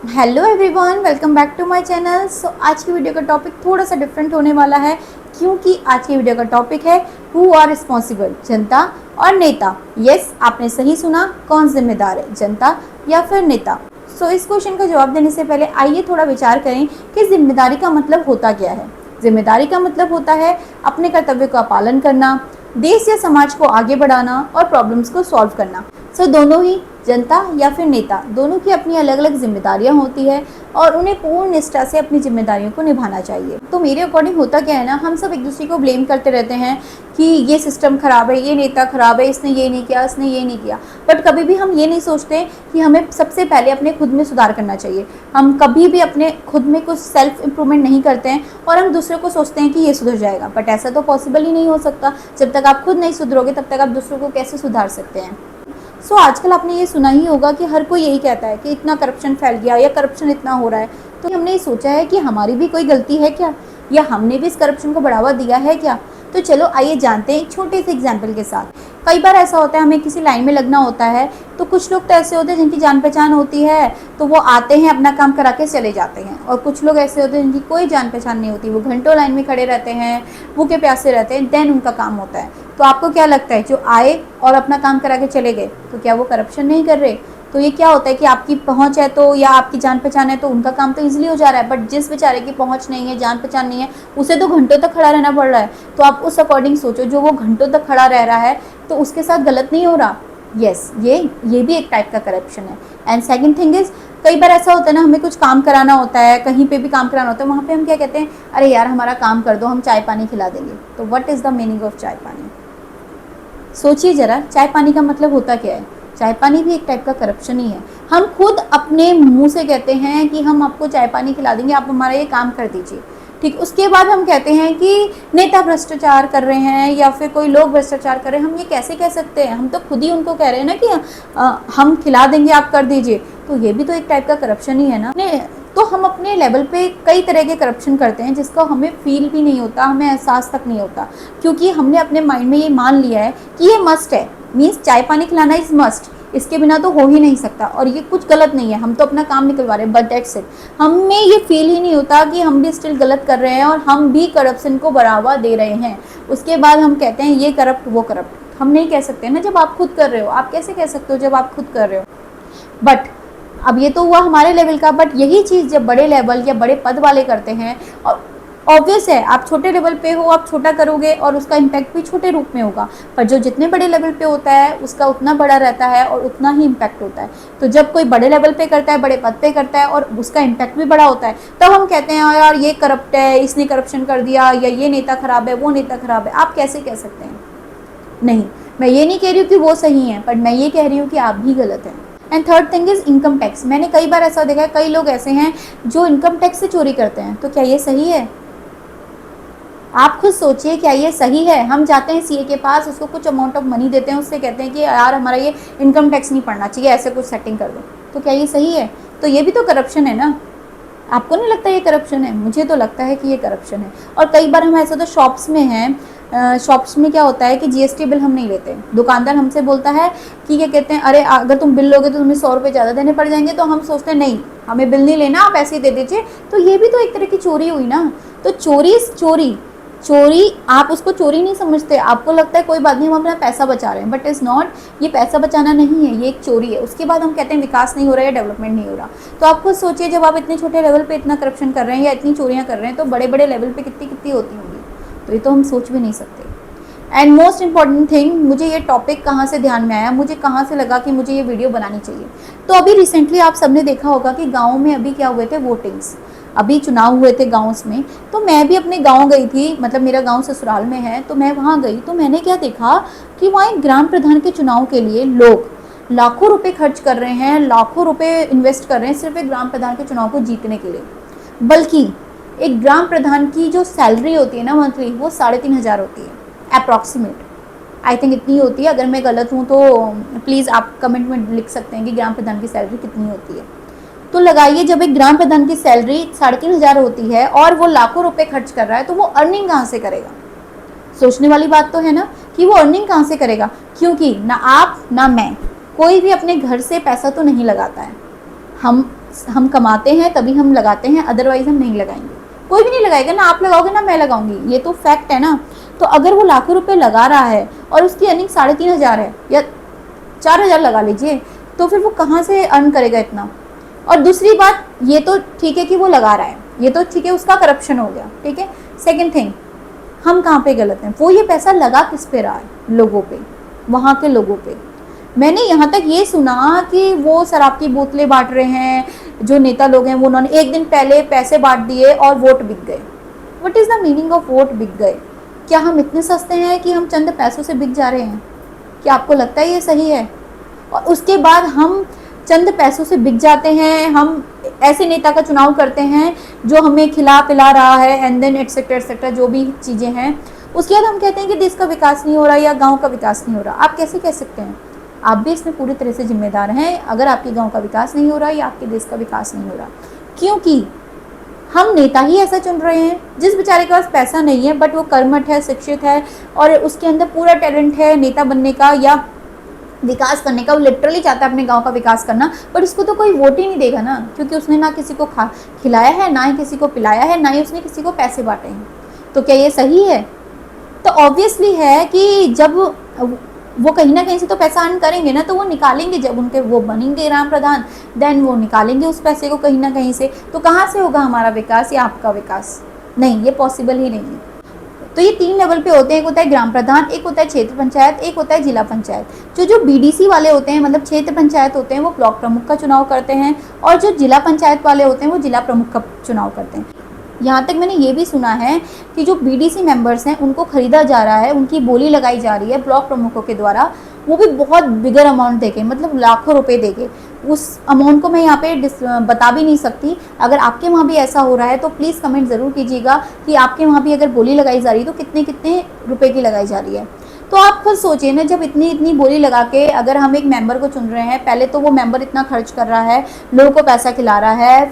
Hello everyone, welcome back to my channel. So आज की video का टॉपिक थोड़ा सा डिफरेंट होने वाला है, क्योंकि आज की वीडियो का टॉपिक है हु आर रिस्पॉन्सिबल, जनता और नेता। यस, आपने सही सुना। कौन जिम्मेदार है, जनता या फिर नेता? सो इस क्वेश्चन का जवाब देने से पहले आइए थोड़ा विचार करें कि जिम्मेदारी का मतलब होता क्या है। जिम्मेदारी का मतलब होता है अपने कर्तव्य का पालन करना, देश या समाज को आगे बढ़ाना और प्रॉब्लम्स को सॉल्व करना। सो दोनों ही, जनता या फिर नेता, दोनों की अपनी अलग अलग जिम्मेदारियां होती है और उन्हें पूर्ण निष्ठा से अपनी जिम्मेदारियों को निभाना चाहिए। तो मेरे अकॉर्डिंग होता क्या है ना, हम सब एक दूसरे को ब्लेम करते रहते हैं कि ये सिस्टम खराब है, ये नेता खराब है, इसने ये नहीं किया, इसने ये नहीं किया। बट कभी भी हम ये नहीं सोचते कि हमें सबसे पहले अपने खुद में सुधार करना चाहिए। हम कभी भी अपने खुद में कुछ सेल्फ इम्प्रूवमेंट नहीं करते हैं और हम दूसरे को सोचते हैं कि ये सुधर जाएगा। बट ऐसा तो पॉसिबल ही नहीं हो सकता। जब तक आप खुद नहीं सुधरोगे तब तक आप दूसरों को कैसे सुधार सकते हैं। सो आजकल आपने ये सुना ही होगा कि हर कोई यही कहता है कि इतना करप्शन फैल गया या करप्शन इतना हो रहा है। तो हमने ये सोचा है कि हमारी भी कोई गलती है क्या, या हमने भी इस करप्शन को बढ़ावा दिया है क्या। तो चलो आइए जानते हैं एक छोटे से एग्जाम्पल के साथ। कई बार ऐसा होता है, हमें किसी लाइन में लगना होता है, तो कुछ लोग तो ऐसे होते हैं जिनकी जान पहचान होती है, तो वो आते हैं, अपना काम करा के चले जाते हैं। और कुछ लोग ऐसे होते हैं जिनकी कोई जान पहचान नहीं होती, वो घंटों लाइन में खड़े रहते हैं, भूखे प्यासे रहते हैं, देन उनका काम होता है। तो आपको क्या लगता है, जो आए और अपना काम करा के चले गए, तो क्या वो करप्शन नहीं कर रहे? तो ये क्या होता है कि आपकी पहुंच है तो, या आपकी जान पहचान है तो उनका काम तो इजीली हो जा रहा है। बट जिस बेचारे की पहुंच नहीं है, जान पहचान नहीं है, उसे तो घंटों तक खड़ा रहना पड़ रहा है। तो आप उस अकॉर्डिंग सोचो, जो वो घंटों तक खड़ा रह रहा है तो उसके साथ गलत नहीं हो रहा? यस, ये भी एक टाइप का करप्शन है। एंड सेकंड थिंग इज, कई बार ऐसा होता है ना, हमें कुछ काम कराना होता है, कहीं पे भी काम कराना होता है, वहाँ पे हम क्या कहते हैं, अरे यार हमारा काम कर दो, हम चाय पानी खिला देंगे। तो what is the meaning of चाय पानी? सोचिए जरा, चाय पानी का मतलब होता क्या है? चाय पानी भी एक टाइप का करप्शन ही है। हम खुद अपने मुंह से कहते हैं कि हम आपको चाय पानी खिला देंगे, आप हमारा ये काम कर दीजिए, ठीक। उसके बाद हम कहते हैं कि नेता भ्रष्टाचार कर रहे हैं या फिर कोई लोग भ्रष्टाचार कर रहे हैं। हम ये कैसे कह सकते हैं? हम तो खुद ही उनको कह रहे हैं ना कि हम खिला देंगे, आप कर दीजिए। तो ये भी तो एक टाइप का करप्शन ही है ना। तो हम अपने लेवल पे कई तरह के करप्शन करते हैं जिसका हमें फील भी नहीं होता, हमें एहसास तक नहीं होता, क्योंकि हमने अपने माइंड में ये मान लिया है कि ये मस्ट है, मीन्स चाय पानी खिलाना इज मस्ट, इसके बिना तो हो ही नहीं सकता। और ये कुछ गलत नहीं है, हम तो अपना काम निकलवा रहे हैं, बट दैट्स इट। हमें ये फील ही नहीं होता कि हम भी स्टिल गलत कर रहे हैं और हम भी करप्शन को बढ़ावा दे रहे हैं। उसके बाद हम कहते हैं ये करप्ट, वो करप्ट। हम नहीं कह सकते ना जब आप खुद कर रहे हो। आप कैसे कह सकते हो जब आप खुद कर रहे हो? बट अब ये तो हुआ हमारे लेवल का, बट यही चीज़ जब बड़े लेवल या बड़े पद वाले करते हैं, और ऑब्वियस है आप छोटे लेवल पे हो, आप छोटा करोगे और उसका इम्पैक्ट भी छोटे रूप में होगा। पर जो जितने बड़े लेवल पे होता है उसका उतना बड़ा रहता है और उतना ही इम्पैक्ट होता है। तो जब कोई बड़े लेवल पे करता है, बड़े पद पे करता है और उसका इम्पैक्ट भी बड़ा होता है, तब हम कहते हैं यार ये करप्ट है, इसने करप्शन कर दिया, या ये नेता खराब है, वो नेता खराब है। आप कैसे कह सकते हैं? नहीं, मैं ये नहीं कह रही हूँ कि वो सही है, बट मैं ये कह रही हूँ कि आप भी गलत हैं। And third thing is income tax. मैंने कई बार ऐसा देखा है, कई लोग ऐसे हैं जो इनकम टैक्स से चोरी करते हैं। तो क्या ये सही है? आप खुद सोचिए, क्या ये सही है? हम जाते हैं सीए के पास, उसको कुछ अमाउंट ऑफ मनी देते हैं, उससे कहते हैं कि यार हमारा ये इनकम टैक्स नहीं पड़ना चाहिए, ऐसे कुछ सेटिंग कर दो। तो क्या ये सही है? तो ये भी तो करप्शन है ना। आपको नहीं लगता ये करप्शन है? मुझे तो लगता है कि ये करप्शन है। और कई बार हम ऐसा तो शॉप्स में हैं, शॉप्स में क्या होता है कि जीएसटी बिल हम नहीं लेते। दुकानदार हमसे बोलता है कि क्या कहते हैं, अरे अगर तुम बिल लोगे तो तुम्हें 100 रुपये ज़्यादा देने पड़ जाएंगे। तो हम सोचते हैं नहीं, हमें बिल नहीं लेना, आप ऐसे ही दे दीजिए। तो ये भी तो एक तरह की चोरी हुई ना। तो चोरी चोरी आप उसको चोरी नहीं समझते, आपको लगता है कोई बात नहीं, हम अपना पैसा बचा रहे हैं, बट इज़ नॉट। ये पैसा बचाना नहीं है, ये एक चोरी है। उसके बाद हम कहते हैं विकास नहीं हो रहा है या डेवलपमेंट नहीं हो रहा। तो आप खुद सोचिए, जब आप इतने छोटे लेवल पे इतना करप्शन कर रहे हैं या इतनी चोरियां कर रहे हैं, तो बड़े बड़े लेवल पे कितनी कितनी होती होंगी। तो ये तो हम सोच भी नहीं सकते। एंड मोस्ट इंपॉर्टेंट थिंग, मुझे ये टॉपिक कहाँ से ध्यान में आया, मुझे कहाँ से लगा कि मुझे ये वीडियो बनानी चाहिए। तो अभी रिसेंटली आप सबने देखा होगा कि गाँव में अभी क्या हुए थे, वोटिंग्स, अभी चुनाव हुए थे गाँव में। तो मैं भी अपने गाँव गई थी, मतलब मेरा गाँव ससुराल में है, तो मैं वहाँ गई। तो मैंने क्या देखा कि वहाँ एक ग्राम प्रधान के चुनाव के लिए लोग लाखों रुपए खर्च कर रहे हैं, लाखों रुपए इन्वेस्ट कर रहे हैं सिर्फ एक ग्राम प्रधान के चुनाव को जीतने के लिए। बल्कि एक ग्राम प्रधान की जो सैलरी होती है ना मंथली, वो 3,500 होती है अप्रॉक्सीमेट। आई थिंक इतनी होती है, अगर मैं गलत हूँ तो प्लीज़ आप कमेंट में लिख सकते हैं कि ग्राम प्रधान की सैलरी कितनी होती है। तो लगाइए, जब एक ग्राम प्रधान की सैलरी 3,500 होती है और वो लाखों रुपए खर्च कर रहा है, तो वो अर्निंग कहाँ से करेगा? सोचने वाली बात तो है ना कि वो अर्निंग कहाँ से करेगा। क्योंकि ना आप ना मैं, कोई भी अपने घर से पैसा तो नहीं लगाता है। हम हम कमाते हैं तभी हम लगाते हैं, अदरवाइज हम नहीं लगाएंगे। कोई भी नहीं लगाएगा, ना आप लगाओगे ना मैं लगाऊंगी, ये तो फैक्ट है ना। तो अगर वो लाखों रुपए लगा रहा है और उसकी अर्निंग 3,500 है या 4,000 लगा लीजिए, तो फिर वो कहाँ से अर्न करेगा इतना। और दूसरी बात, ये तो ठीक है कि वो लगा रहा है, ये तो ठीक है, उसका करप्शन हो गया, ठीक है। सेकंड थिंग, हम कहाँ पे गलत हैं, वो ये पैसा लगा किस पे रहा है, लोगों पे, वहाँ के लोगों पे। मैंने यहाँ तक ये सुना कि वो शराब की बोतलें बांट रहे हैं, जो नेता लोग हैं वो उन्होंने एक दिन पहले पैसे बांट दिए और वोट बिक गए। What is the meaning of vote बिक गए? क्या हम इतने सस्ते हैं कि हम चंद पैसों से बिक जा रहे हैं? क्या आपको लगता है ये सही है? और उसके बाद हम चंद पैसों से बिक जाते हैं, हम ऐसे नेता का चुनाव करते हैं जो हमें खिला पिला रहा है, एंड देन एटसेट्रा एटसेट्रा जो भी चीज़ें हैं, उसके बाद हम कहते हैं कि देश का विकास नहीं हो रहा या गांव का विकास नहीं हो रहा। आप कैसे कह सकते हैं? आप भी इसमें पूरी तरह से जिम्मेदार हैं अगर आपके गांव का विकास नहीं हो रहा या आपके देश का विकास नहीं हो रहा, क्योंकि हम नेता ही ऐसा चुन रहे हैं। जिस बेचारे के पास पैसा नहीं है बट वो कर्मठ है, शिक्षित है और उसके अंदर पूरा टैलेंट है नेता बनने का या विकास करने का, वो लिटरली चाहता है अपने गांव का विकास करना, बट उसको तो कोई वोट ही नहीं देगा ना, क्योंकि उसने ना किसी को खिलाया है, ना ही किसी को पिलाया है, ना ही उसने किसी को पैसे बांटे हैं। तो क्या ये सही है? तो ऑब्वियसली है कि जब वो कहीं ना कहीं से तो पैसा अर्न करेंगे ना, तो वो निकालेंगे, जब उनके वो बनेंगे ग्राम प्रधान, देन वो निकालेंगे उस पैसे को कहीं ना कहीं से। तो कहाँ से होगा हमारा विकास या आपका विकास? नहीं, ये पॉसिबल ही नहीं है। तो ये 3 लेवल पे होते हैं, एक होता है ग्राम प्रधान, एक होता है क्षेत्र पंचायत, एक होता है जिला पंचायत। जो बीडीसी वाले होते हैं, मतलब क्षेत्र पंचायत होते हैं, वो ब्लॉक प्रमुख का चुनाव करते हैं, और जो जिला पंचायत वाले होते हैं वो जिला प्रमुख का चुनाव करते हैं। यहाँ तक मैंने ये भी सुना है कि जो बीडीसी मेंबर्स हैं उनको खरीदा जा रहा है, उनकी बोली लगाई जा रही है ब्लॉक प्रमुखों के द्वारा, वो भी बहुत बिगर अमाउंट देके, मतलब लाखों रुपए देके। उस अमाउंट को मैं यहाँ पे बता भी नहीं सकती। अगर आपके वहाँ भी ऐसा हो रहा है तो प्लीज़ कमेंट ज़रूर कीजिएगा कि आपके वहाँ भी अगर बोली लगाई जा रही है तो कितने कितने रुपए की लगाई जा रही है। तो आप खुद सोचिए ना, जब इतनी इतनी बोली लगा के अगर हम एक मेंबर को चुन रहे हैं, पहले तो वो मेंबर इतना खर्च कर रहा है, लोगों को पैसा खिला रहा है,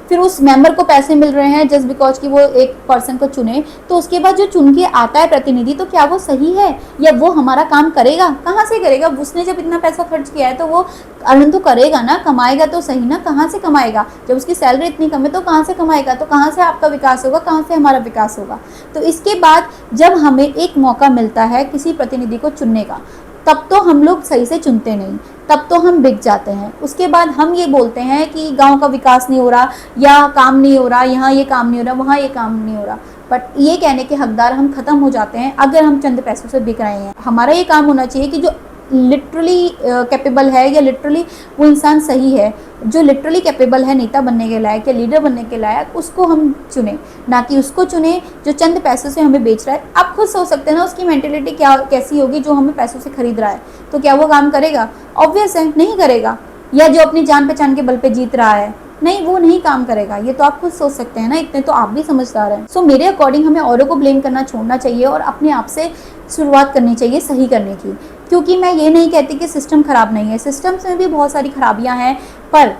फिर उस मेंबर को पैसे मिल रहे हैं जस्ट बिकॉज कि वो एक पर्सन को चुने, तो उसके बाद जो चुन के आता है प्रतिनिधि, तो क्या वो सही है या वो हमारा काम करेगा? कहाँ से करेगा? उसने जब इतना पैसा खर्च किया है तो वो अर्न तो करेगा ना, कमाएगा तो सही ना। कहाँ से कमाएगा? जब उसकी सैलरी इतनी कम है तो कहाँ से कमाएगा? तो कहाँ से आपका विकास होगा, कहाँ से हमारा विकास होगा? तो इसके बाद जब हमें एक मौका मिलता है किसी प्रतिनिधि को चुनने का, तब तो हम लोग सही से चुनते नहीं, तब तो हम बिक जाते हैं। उसके बाद हम ये बोलते हैं कि गांव का विकास नहीं हो रहा या काम नहीं हो रहा, यहाँ ये काम नहीं हो रहा, वहाँ ये काम नहीं हो रहा, बट ये कहने के हकदार हम खत्म हो जाते हैं अगर हम चंद पैसों से बिक रहे हैं। हमारा ये काम होना चाहिए कि जो लिटरली कैपेबल है या लिटरली वो इंसान सही है, जो लिटरली कैपेबल है नेता बनने के लायक या लीडर बनने के लायक, उसको हम चुने, ना कि उसको चुने जो चंद पैसों से हमें बेच रहा है। आप खुद सोच सकते हैं ना उसकी मेंटेलिटी क्या कैसी होगी, जो हमें पैसों से खरीद रहा है। तो क्या वो काम करेगा? ऑब्वियस है नहीं करेगा। या जो अपनी जान पहचान के बल पे जीत रहा है, नहीं, वो नहीं काम करेगा। ये तो आप खुद सोच सकते हैं ना, इतने तो आप भी समझदार हैं। सो मेरे अकॉर्डिंग हमें औरों को ब्लेम करना छोड़ना चाहिए और अपने आप से शुरुआत करनी चाहिए सही करने की। क्योंकि मैं ये नहीं कहती कि सिस्टम ख़राब नहीं है, सिस्टम्स में भी बहुत सारी खराबियां हैं, पर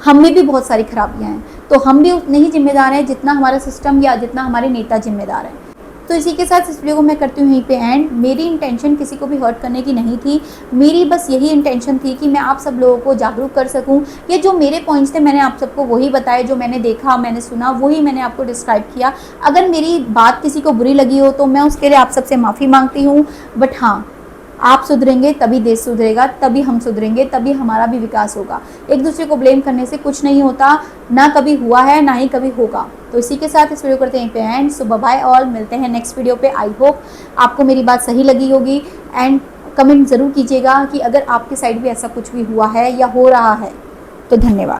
हम में भी बहुत सारी खराबियां हैं। तो हम भी उतने ही जिम्मेदार हैं जितना हमारा सिस्टम या जितना हमारे नेता जिम्मेदार हैं। तो इसी के साथ इस वीडियो को मैं करती हूँ यहीं पे एंड। मेरी इंटेंशन किसी को भी हर्ट करने की नहीं थी, मेरी बस यही इंटेंशन थी कि मैं आप सब लोगों को जागरूक कर सकूँ। ये जो मेरे पॉइंट्स थे मैंने आप सबको वही बताए, जो मैंने देखा, मैंने सुना, वही मैंने आपको डिस्क्राइब किया। अगर मेरी बात किसी को बुरी लगी हो तो मैं उसके लिए आप सबसे माफ़ी मांगती हूँ। बट हाँ, आप सुधरेंगे तभी देश सुधरेगा, तभी हम सुधरेंगे, तभी हमारा भी विकास होगा। एक दूसरे को ब्लेम करने से कुछ नहीं होता, ना कभी हुआ है ना ही कभी होगा। तो इसी के साथ इस वीडियो करते हैं पे एंड। सो बाय ऑल, मिलते हैं नेक्स्ट वीडियो पे। आई होप आपको मेरी बात सही लगी होगी एंड कमेंट ज़रूर कीजिएगा कि अगर आपके साइड भी ऐसा कुछ भी हुआ है या हो रहा है। तो धन्यवाद।